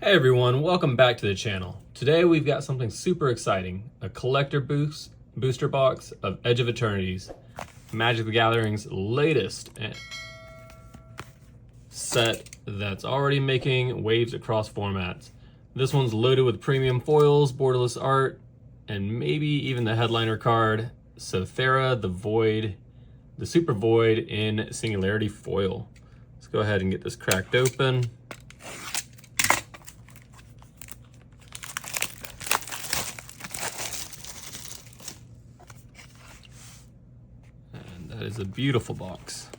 Hey everyone, welcome back to the channel. Today we've got something super exciting, a collector booster box of Edge of Eternities, Magic the Gathering's latest set that's already making waves across formats. This one's loaded with premium foils, borderless art, and maybe even the headliner card, Sothera the Void, the Super Void in Singularity foil. Let's go ahead and get this cracked open. That is a beautiful box.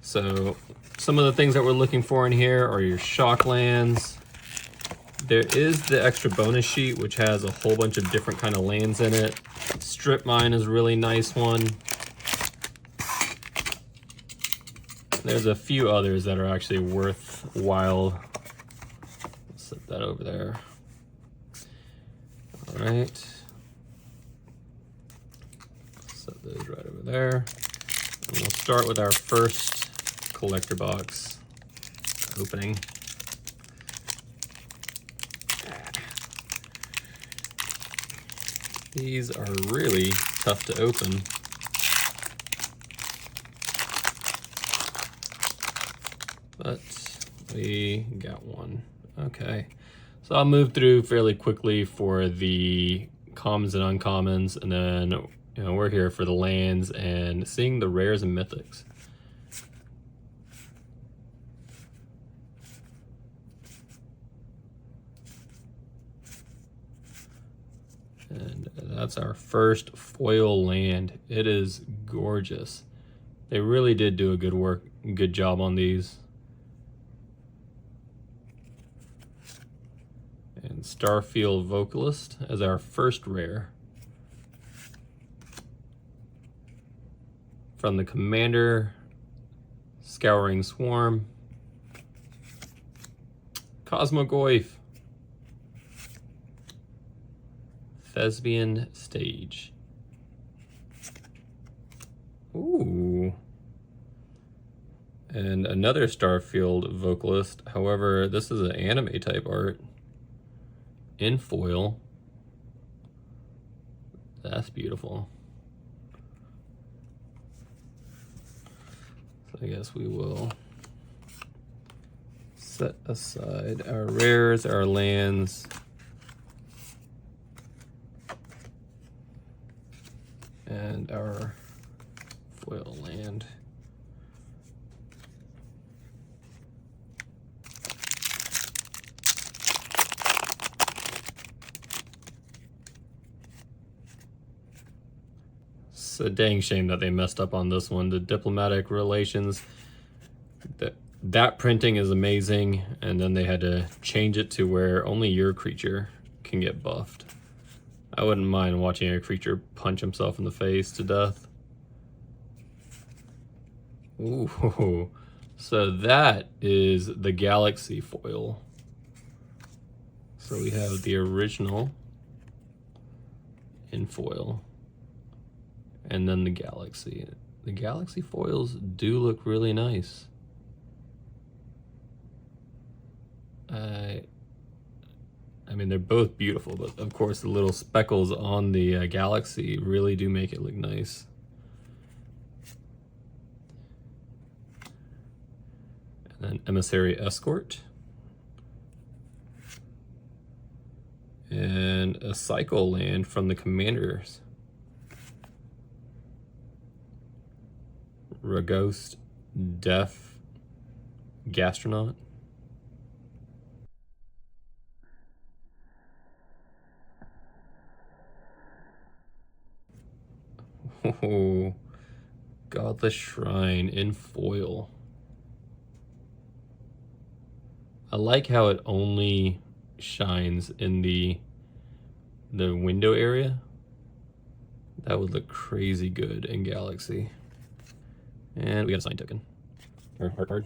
So some of the things that we're looking for in here are your shock lands. There is the extra bonus sheet, which has a whole bunch of different kind of lands in it. Strip Mine is a really nice one. There's a few others that are actually worthwhile. Let's set that over there. All right. Set those right over there. And we'll start with our first collector box opening. These are really tough to open. But we got one. Okay. So I'll move through fairly quickly for the commons and uncommons, and then we're here for the lands and seeing the rares and mythics. And that's our first foil land. It is gorgeous. They really did do a good job on these. And Starfield Vocalist as our first rare. From the Commander, Scouring Swarm, Cosmogoyf, Thespian Stage. Ooh. And another Starfield Vocalist. However, this is an anime type art in foil. That's beautiful. I guess we will set aside our rares, our lands, and our foil land. It's a dang shame that they messed up on this one. The diplomatic relations, that printing is amazing, and then they had to change it to where only your creature can get buffed. I wouldn't mind watching a creature punch himself in the face to death. Ooh, so that is the Galaxy foil. So we have the original in foil, and then the Galaxy. The Galaxy foils do look really nice. I mean, they're both beautiful, but of course the little speckles on the Galaxy really do make it look nice. And then Emissary Escort. And a cycle land from the Commanders. Raghost, Deaf, Gastronaut. Oh, Godless Shrine in foil. I like how it only shines in the window area. That would look crazy good in Galaxy. And we got a sign token, or heart card.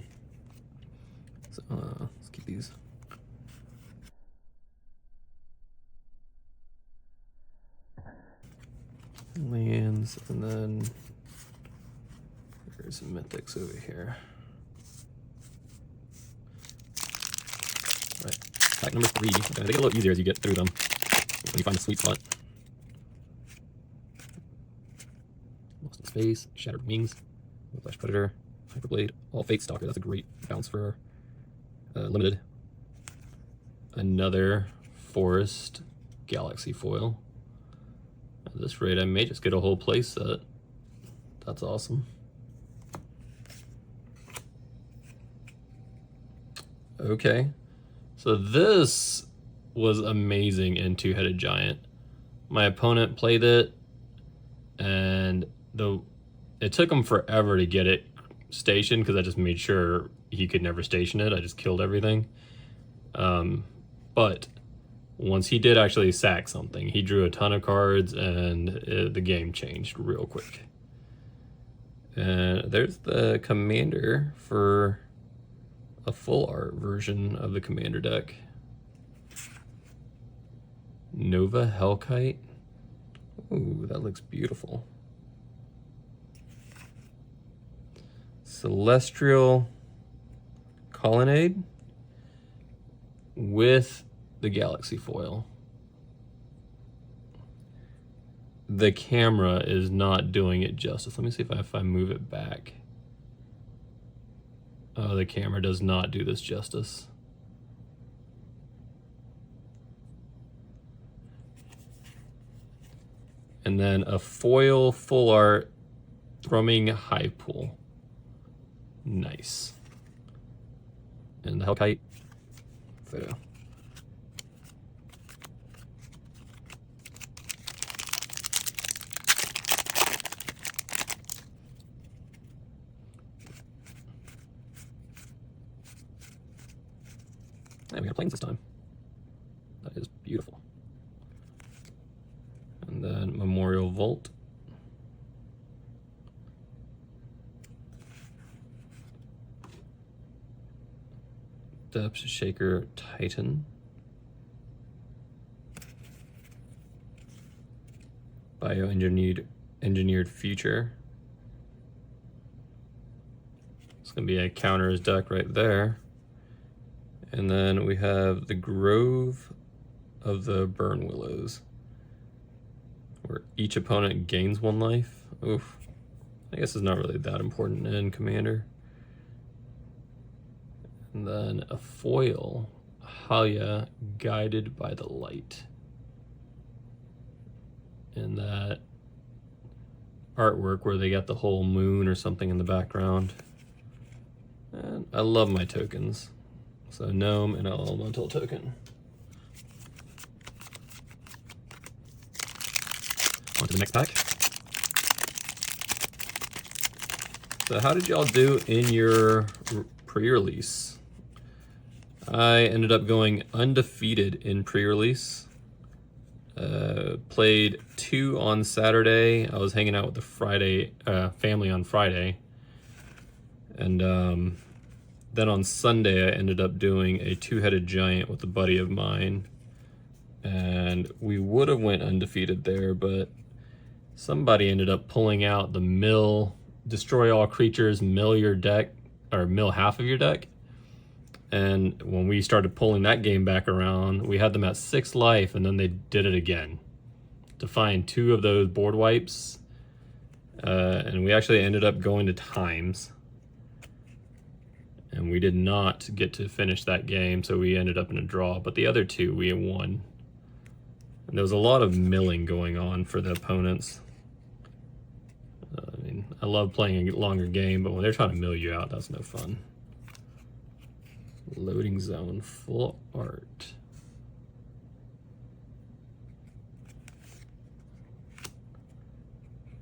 So let's keep these. Lands, and then there's some mythics over here. Right. Pack number 3. Okay, they get a little easier as you get through them, when you find the sweet spot. Lost in Space, Shattered Wings, Flash Predator, Hyperblade, All Fate Stalker. That's a great bounce for limited. Another Forest Galaxy foil. At this rate, I may just get a whole play set. That's awesome. Okay, so this was amazing in Two-Headed Giant. My opponent played it, and it took him forever to get it stationed because I just made sure he could never station it. I just killed everything. But once he did actually sack something, he drew a ton of cards, and the game changed real quick. And there's the commander for a full art version of the commander deck. Nova Hellkite. Ooh, that looks beautiful. Celestial Colonnade with the Galaxy foil. The camera is not doing it justice. Let me see if I move it back. Oh, the camera does not do this justice. And then a foil full art Thrumming Hive Pool. Nice. And the Hellkite photo. And we got planes this time. That is beautiful. And then Memorial Vault. Depth Shaker Titan. Bioengineered Future. It's going to be a counters deck right there. And then we have the Grove of the Burn Willows, where each opponent gains 1 life. Oof. I guess it's not really that important in Commander. And then a foil, Halia, Guided by the Light. And that artwork where they got the whole moon or something in the background. And I love my tokens. So Gnome and Elemental token. On to the next pack. So how did y'all do in your pre-release? I ended up going undefeated in pre-release. Played 2 on Saturday. I was hanging out with the family on Friday. And then on Sunday, I ended up doing a Two-Headed Giant with a buddy of mine. And we would have went undefeated there, but somebody ended up pulling out the destroy all creatures, mill your deck, or mill half of your deck. And when we started pulling that game back around, we had them at 6 life, and then they did it again to find 2 of those board wipes. And we actually ended up going to times. And we did not get to finish that game, so we ended up in a draw. But the other 2, we won. And there was a lot of milling going on for the opponents. I mean, I love playing a longer game, but when they're trying to mill you out, that's no fun. Loading Zone, full art.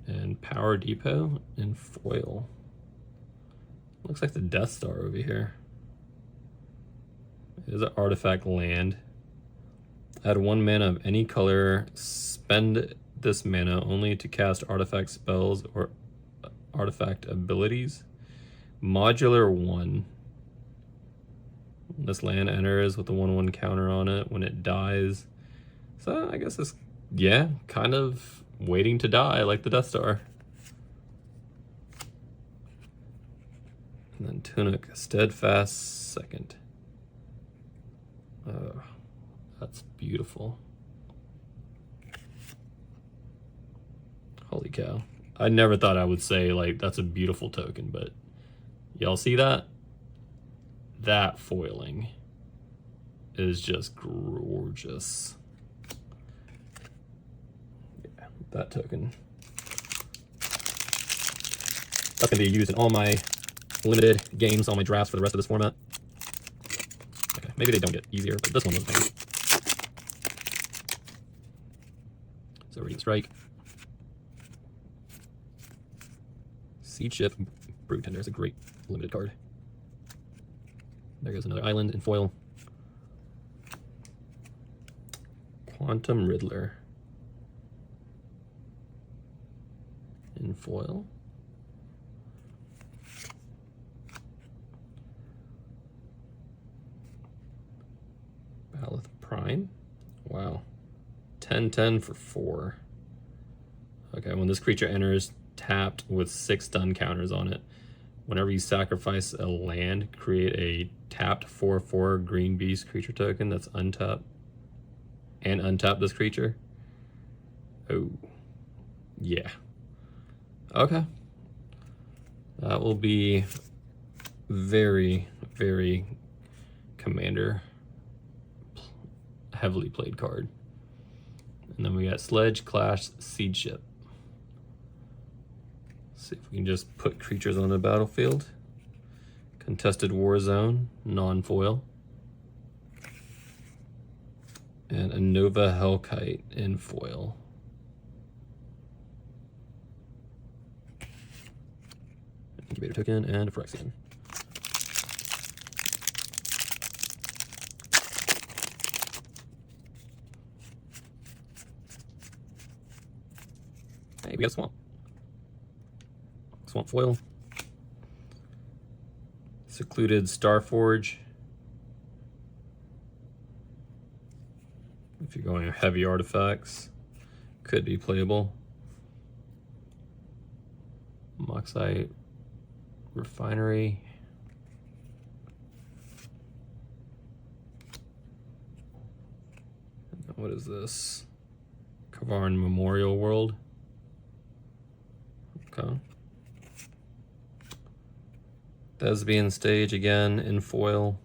And Power Depot in foil. Looks like the Death Star over here. It is an artifact land. Add 1 mana of any color. Spend this mana only to cast artifact spells or artifact abilities. Modular 1. This land enters with a 1/1 counter on it when it dies. So I guess it's, yeah, kind of waiting to die like the Death Star. And then Tunic, Steadfast Second. That's beautiful. Holy cow. I never thought I would say, like, that's a beautiful token, but y'all see that? That foiling is just gorgeous. Yeah, that token. That's going to be used in all my limited games, all my drafts for the rest of this format. Okay, maybe they don't get easier, but this one was maybe. So we're going to strike. Seed Ship Brood Tender is a great limited card. There goes another island in foil. Quantum Riddler in foil. Baleth Prime. Wow. 10/10 for 4. Okay, when this creature enters, tapped with 6 stun counters on it. Whenever you sacrifice a land, create a tapped 4/4 green beast creature token that's untapped. And untap this creature. Oh. Yeah. Okay. That will be very, very Commander heavily played card. And then we got Sledge, Clash, Seed Ship. See if we can just put creatures on the battlefield. Contested War Zone, non-foil. And a Nova Hellkite in foil. Incubator token and a Phyrexian. Hey, we got a swamp. Swamp foil. Secluded Starforge. If you're going heavy artifacts, could be playable. Moxite Refinery. What is this? Kavarn Memorial World. Okay. Thespian Stage again in foil.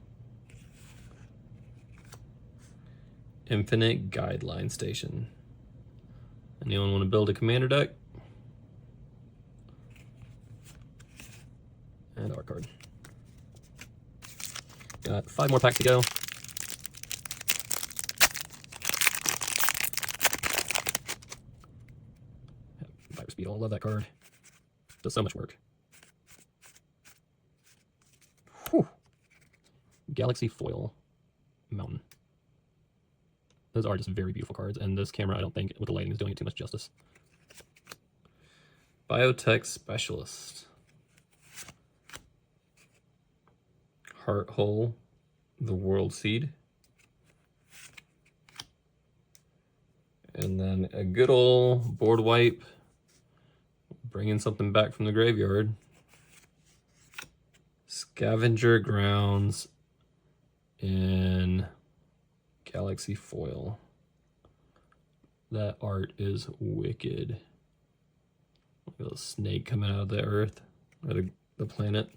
Infinite Guideline Station. Anyone want to build a commander deck? And our card. Got 5 more packs to go. Fire Speed, I love that card. Does so much work. Whew. Galaxy Foil Mountain. Those are just very beautiful cards, and this camera, I don't think, with the lighting, is doing it too much justice. Biotech Specialist. Heart Hole, the World Seed. And then a good old board wipe, bringing something back from the graveyard. Scavenger Grounds in Galaxy Foil. That art is wicked. Look at a little snake coming out of the earth, or the planet.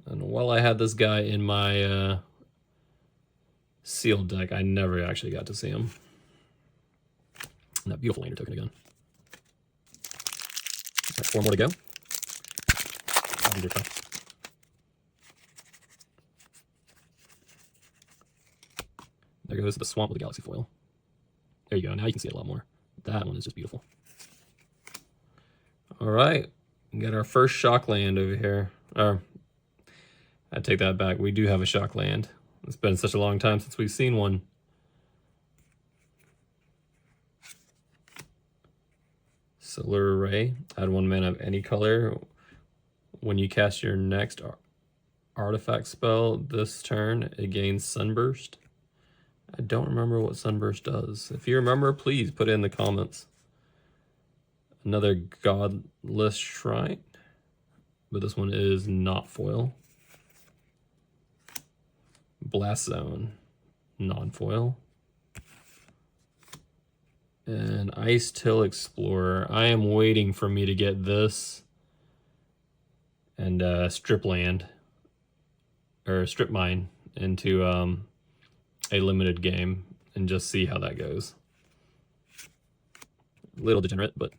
And while I had this guy in my sealed deck, I never actually got to see him. And that beautiful lander token again. Right, 4 more to go. These are tough. There goes the swamp with the Galaxy Foil. There you go. Now you can see it a lot more. That one is just beautiful. All right. We got our first shock land over here. I take that back. We do have a shock land. It's been such a long time since we've seen one. Solar Array. Add 1 mana of any color. When you cast your next artifact spell this turn, it gains Sunburst. I don't remember what Sunburst does. If you remember, please put it in the comments. Another Godless Shrine. but this one is not foil. Blast Zone, non-foil. And Ice Till Explorer. I am waiting for me to get this and Strip Land, or Strip Mine, into a limited game and just see how that goes. A little degenerate, but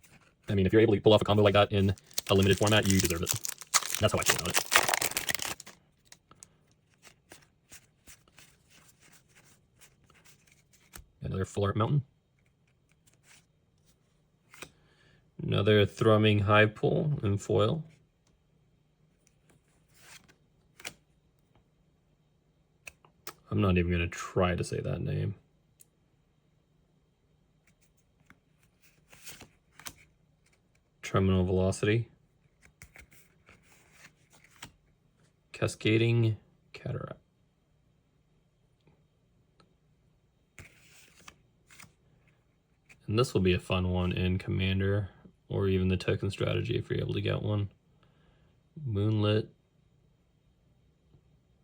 I mean, if you're able to pull off a combo like that in a limited format, you deserve it. That's how I feel about it. Another Full Art Mountain. Another Thrumming Hive Pool in foil. I'm not even going to try to say that name. Terminal Velocity. Cascading Cataract. And this will be a fun one in Commander, or even the token strategy if you're able to get one. Moonlit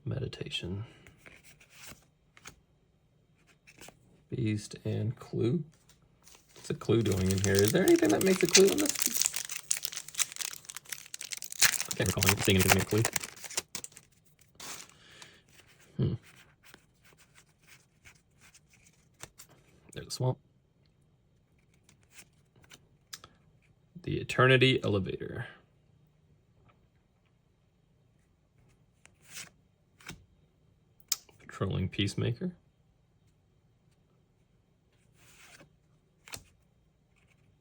Meditation. Beast and Clue. What's a Clue doing in here? Is there anything that makes a Clue in this? I can't recall seeing anything that makes a Clue. There's a swamp. The Eternity Elevator. Patrolling Peacemaker.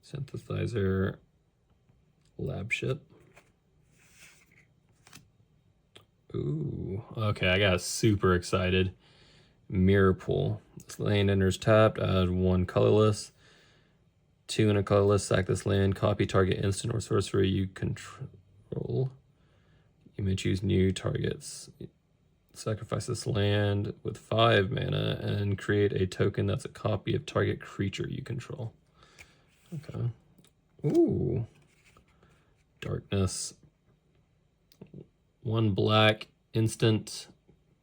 Synthesizer Lab Ship. Ooh, okay, I got super excited. Mirror Pool. This land enters tapped, add 1 colorless. 2 in a colorless, sack this land, copy target instant or sorcery you control. You may choose new targets. Sacrifice this land with 5 mana and create a token that's a copy of target creature you control. Okay. Ooh. Darkness. 1 black, instant,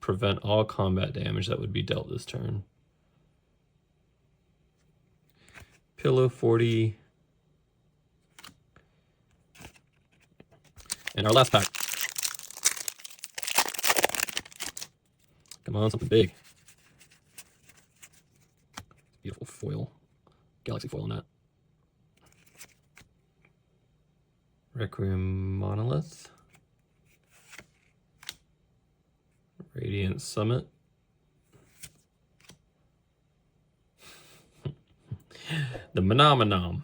prevent all combat damage that would be dealt this turn. Pillow 40. And our last pack. Come on, something big. Beautiful foil. Galaxy foil on that. Requiem Monolith. Radiant Summit. The Menomenom.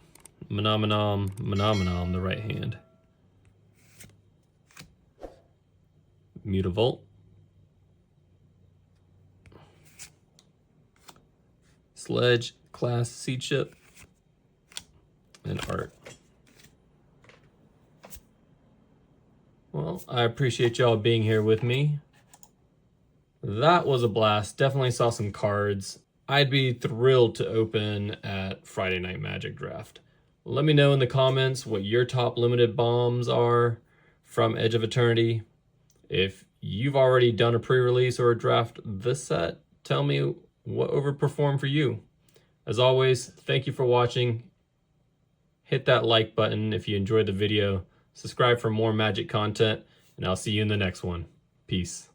Menomenom, the right hand. Mutavault. Sledge, Class Seed Ship. And Art. Well, I appreciate y'all being here with me. That was a blast. Definitely saw some cards I'd be thrilled to open at Friday Night Magic Draft. Let me know in the comments what your top limited bombs are from Edge of Eternity. If you've already done a pre-release or a draft this set, tell me what overperformed for you. As always, thank you for watching. Hit that like button if you enjoyed the video. Subscribe for more Magic content, and I'll see you in the next one. Peace.